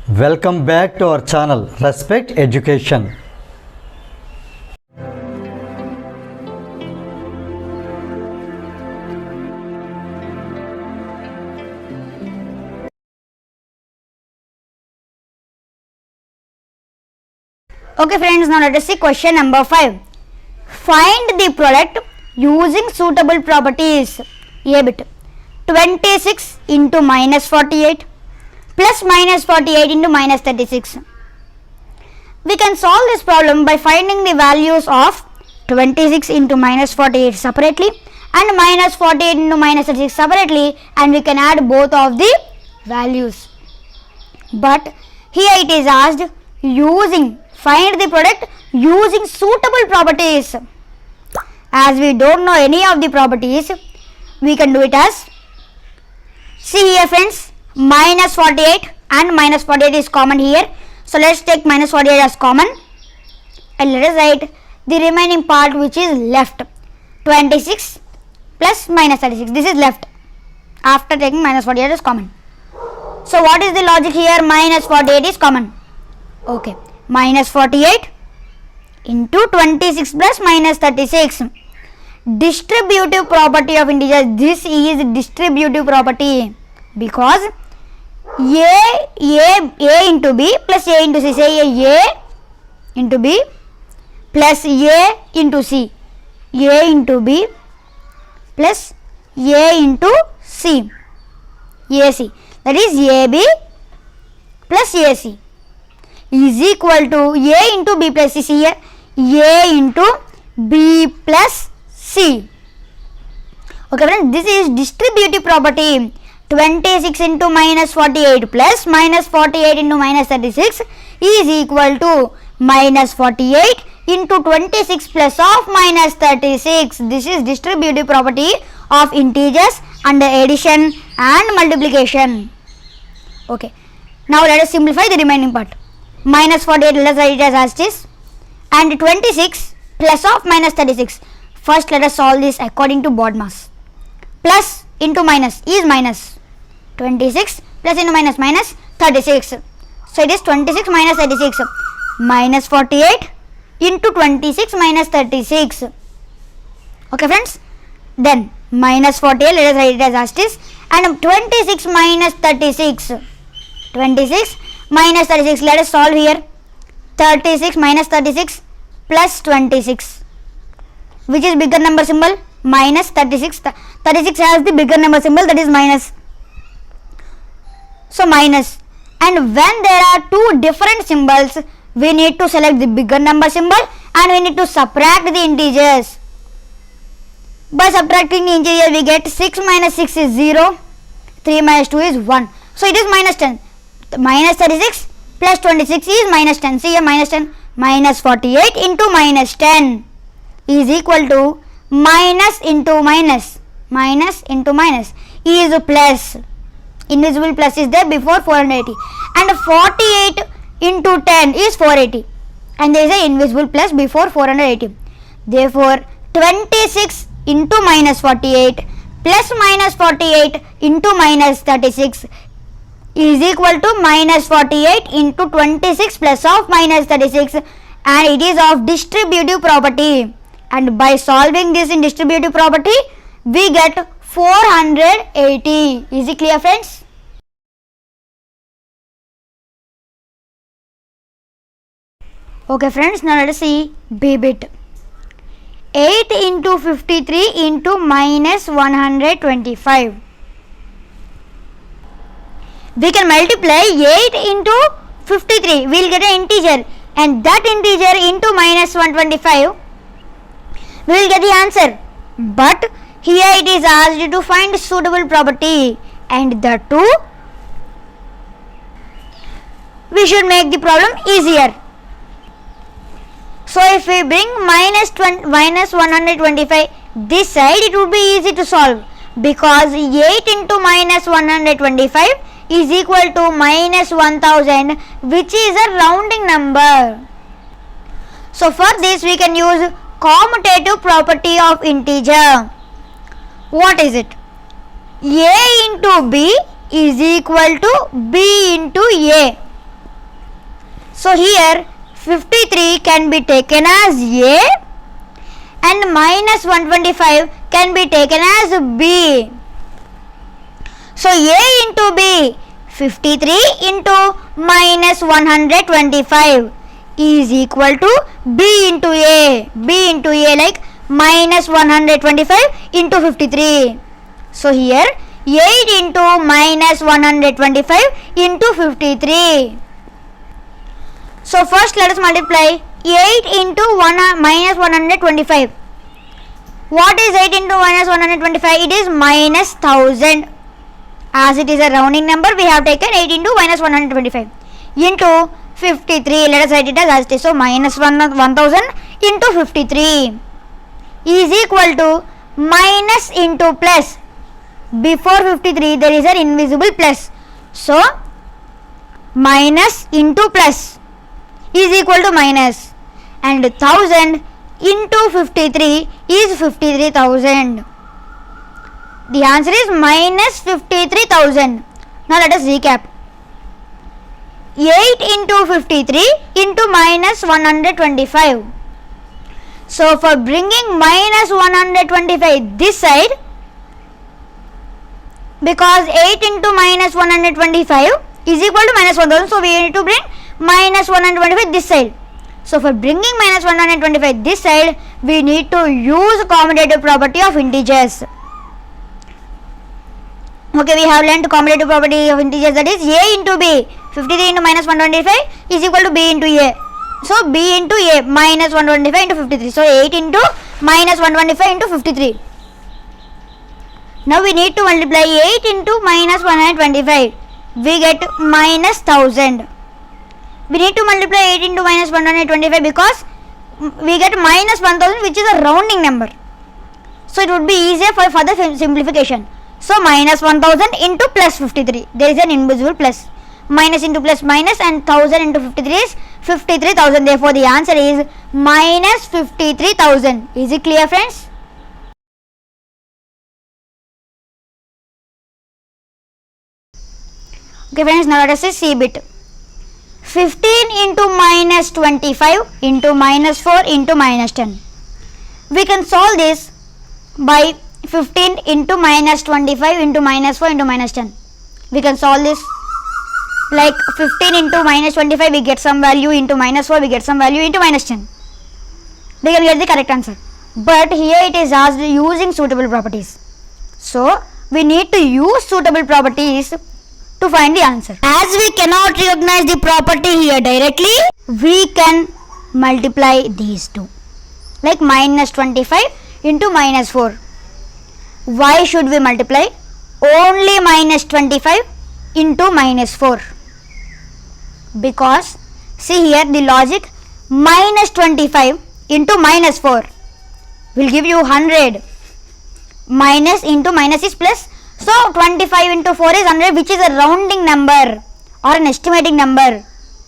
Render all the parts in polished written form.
Welcome back to our channel Respect Education. Okay friends, now let us see question number 5. Find the product using suitable properties. A bit 26 into minus 48 plus minus 48 into minus 36. We can solve this problem by finding the values of 26 into minus 48 separately and minus 48 into minus 36 separately, and we can add both of the values. But here it is asked find the product using suitable properties. As we don't know any of the properties, we can do it as, see here friends, minus 48 and minus 48 is common here. So let's take minus 48 as common and let us write the remaining part which is left. 26 plus minus 36, this is left after taking minus 48 as common. So what is the logic here? Minus 48 is common. Okay, minus 48 into 26 plus minus 36. Distributive property of integers. This is distributive property because A into B plus A into C. Say A into B plus A into C. A into B plus A into C. AC. That is AB plus AC is equal to A into B plus C. Here A into B plus C. Okay friends, this is distributive property. 26 into minus 48 plus minus 48 into minus 36 is equal to minus 48 into 26 plus of minus 36. This is distributive property of integers under addition and multiplication. Okay, now let us simplify the remaining part. Minus 48, let us write it as it is, and 26 plus of minus 36. First let us solve this according to BODMAS. Plus into minus is minus 26 plus into minus minus 36. So it is 26 minus 36 minus 48 into 26 minus 36. Okay friends, then minus 48, let us write it as it is, and 26 minus 36. 26 minus 36, let us solve here. 36 minus 36 plus 26. Which is bigger number symbol? Minus 36. 36 has the bigger number symbol, that is minus. So minus. And when there are two different symbols, we need to select the bigger number symbol and we need to subtract the integers. By subtracting the integers, we get 6 minus 6 is 0. 3 minus 2 is 1. So it is minus 10. Minus 36 plus 26 is minus 10. See here, minus 10. Minus 48 into minus 10 is equal to minus into minus. Minus into minus is plus. Invisible plus is there before 480. And 48 into 10 is 480. And there is an invisible plus before 480. Therefore, 26 into minus 48 plus minus 48 into minus 36 is equal to minus 48 into 26 plus of minus 36, and it is of distributive property. And by solving this in distributive property, we get 480. Is it clear friends? Okay friends, now let us see B bit. 8 into 53 into minus 125. We can multiply 8 into 53. We will get an integer, and that integer into minus 125. We will get the answer. But here it is asked to find suitable property, and the two we should make the problem easier. So if we bring minus 125 this side, it would be easy to solve because 8 into minus 125 is equal to minus 1000, which is a rounding number. So for this we can use commutative property of integer. What is it? A into B is equal to B into A. So here 53 can be taken as A and minus 125 can be taken as B. So A into B, 53 into minus 125 is equal to B into A. B into A like minus 125 into 53. So here 8 into minus 125 into 53. So first let us multiply 8 into minus 125. What is 8 into minus 125? It is minus 1000. As it is a rounding number, we have taken 8 into minus 125 into 53. Let us write it as it is. So minus 1000 into 53 is equal to minus into plus. Before 53 there is an invisible plus. So minus into plus is equal to minus, and 1000 into 53 is 53,000. The answer is minus 53,000. Now let us recap. 8 into 53 into minus 125. So for bringing minus 125 this side, because 8 into minus 125 is equal to minus 1000, so we need to bring minus 125 this side. So for bringing minus 125 this side, we need to use commutative property of integers. Okay, we have learned commutative property of integers, that is A into B. 53 into minus 125 is equal to B into A. So B into A minus 125 into 53. So 8 into minus 125 into 53. Now we need to multiply 8 into minus 125. We get minus 1000. We need to multiply 8 into minus 125 because we get minus 1000, which is a rounding number. So it would be easier for further simplification. So minus 1000 into plus 53. There is an invisible plus. Minus into plus minus, and 1000 into 53 is 53,000. Therefore the answer is minus 53,000. Is it clear, friends? Okay friends, now let us see C bit. 15 into minus 25 into minus 4 into minus 10. We can solve this by 15 into minus 25 into minus 4 into minus 10. We can solve this like 15 into minus 25, we get some value, into minus 4 we get some value, into minus 10. We can get the correct answer. But here it is asked using suitable properties. So we need to use suitable properties to find the answer. As we cannot recognize the property here directly, we can multiply these two, like minus 25 into minus 4. Why should we multiply only minus 25 into minus 4? Because see here the logic, minus 25 into minus 4 will give you 100. Minus into minus is plus. So 25 into 4 is 100, which is a rounding number or an estimating number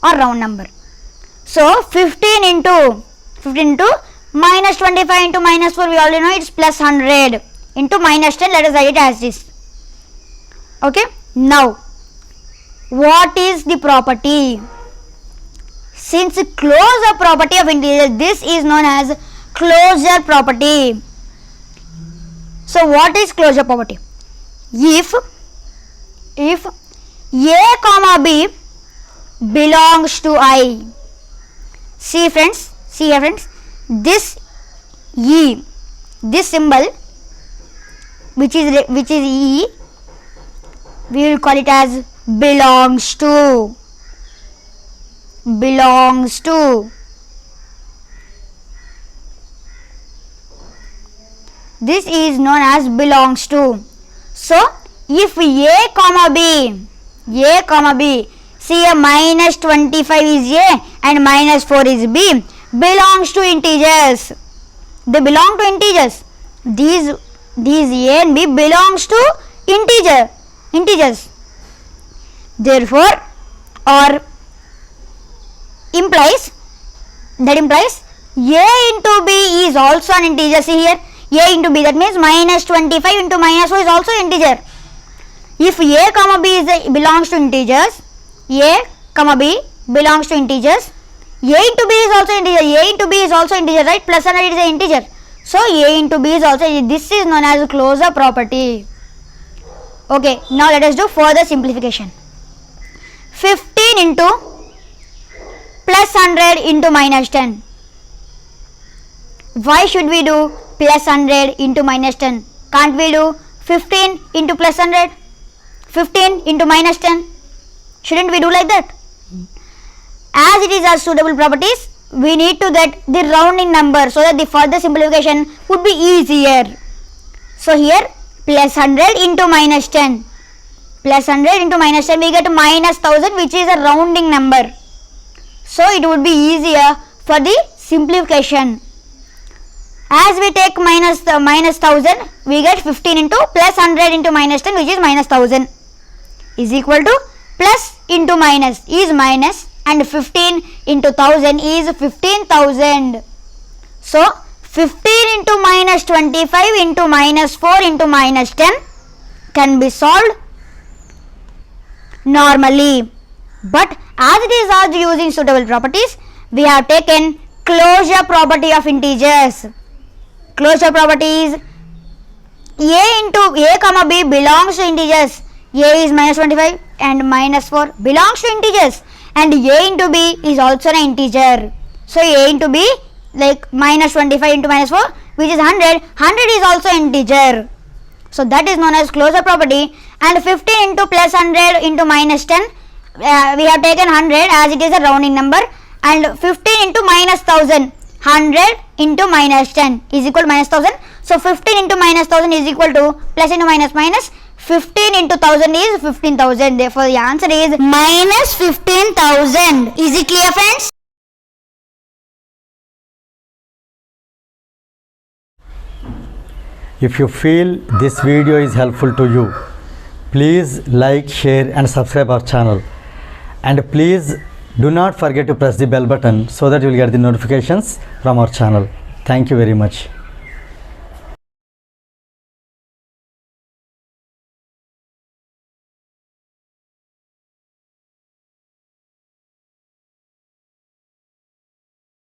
or round number. So 15 into minus 25 into minus 4, we already know it's plus 100 into minus 10. Let us write it as this. Okay. Now what is the property? Since closure property of integer, this is known as closure property. So what is closure property? If A comma B belongs to I. See friends, see here friends, this E, this symbol which is E, we will call it as belongs to. This is known as belongs to. So if A comma B, see a minus 25 is A and minus 4 is B, belongs to integers. They belong to integers. These A and B belongs to integers. Therefore, or implies A into B is also an integer. See here, A into B, that means minus 25 into minus 4 is also integer. If A comma B belongs to integers, A comma B belongs to integers. A into B is also integer. A into B is also integer, right? Plus 100 is an integer. So A into B is also, this is known as closure property. Okay, now let us do further simplification. 15 into plus 100 into minus 10. Why should we do plus 100 into minus 10? Can't we do 15 into plus 100? 15 into minus 10? Shouldn't we do like that? As it is as suitable properties, we need to get the rounding number so that the further simplification would be easier. So here plus 100 into minus 10. Plus 100 into minus 10, we get minus 1000, which is a rounding number. So it would be easier for the simplification. As we take minus 1000, we get 15 into plus 100 into minus 10, which is minus 1000, is equal to plus into minus is minus, and 15 into 1000 is 15,000. So 15 into minus 25 into minus 4 into minus 10 can be solved normally. But as it is also using suitable properties, we have taken closure property of integers. Closure property is A into A comma B belongs to integers. A is minus 25 and minus 4 belongs to integers, and A into B is also an integer. So A into B, like minus 25 into minus 4, which is 100. 100 is also integer. So that is known as closure property. And 15 into plus 100 into minus 10, we have taken 100 as it is a rounding number, and 15 into minus 1000, 100 into minus 10 is equal to minus 1000. So 15 into minus 1000 is equal to plus into minus minus, 15 into 1000 is 15,000. Therefore the answer is minus 15,000. Is it clear, friends? If you feel this video is helpful to you, please like, share and subscribe our channel, and please do not forget to press the bell button so that you will get the notifications from our channel. Thank you very much.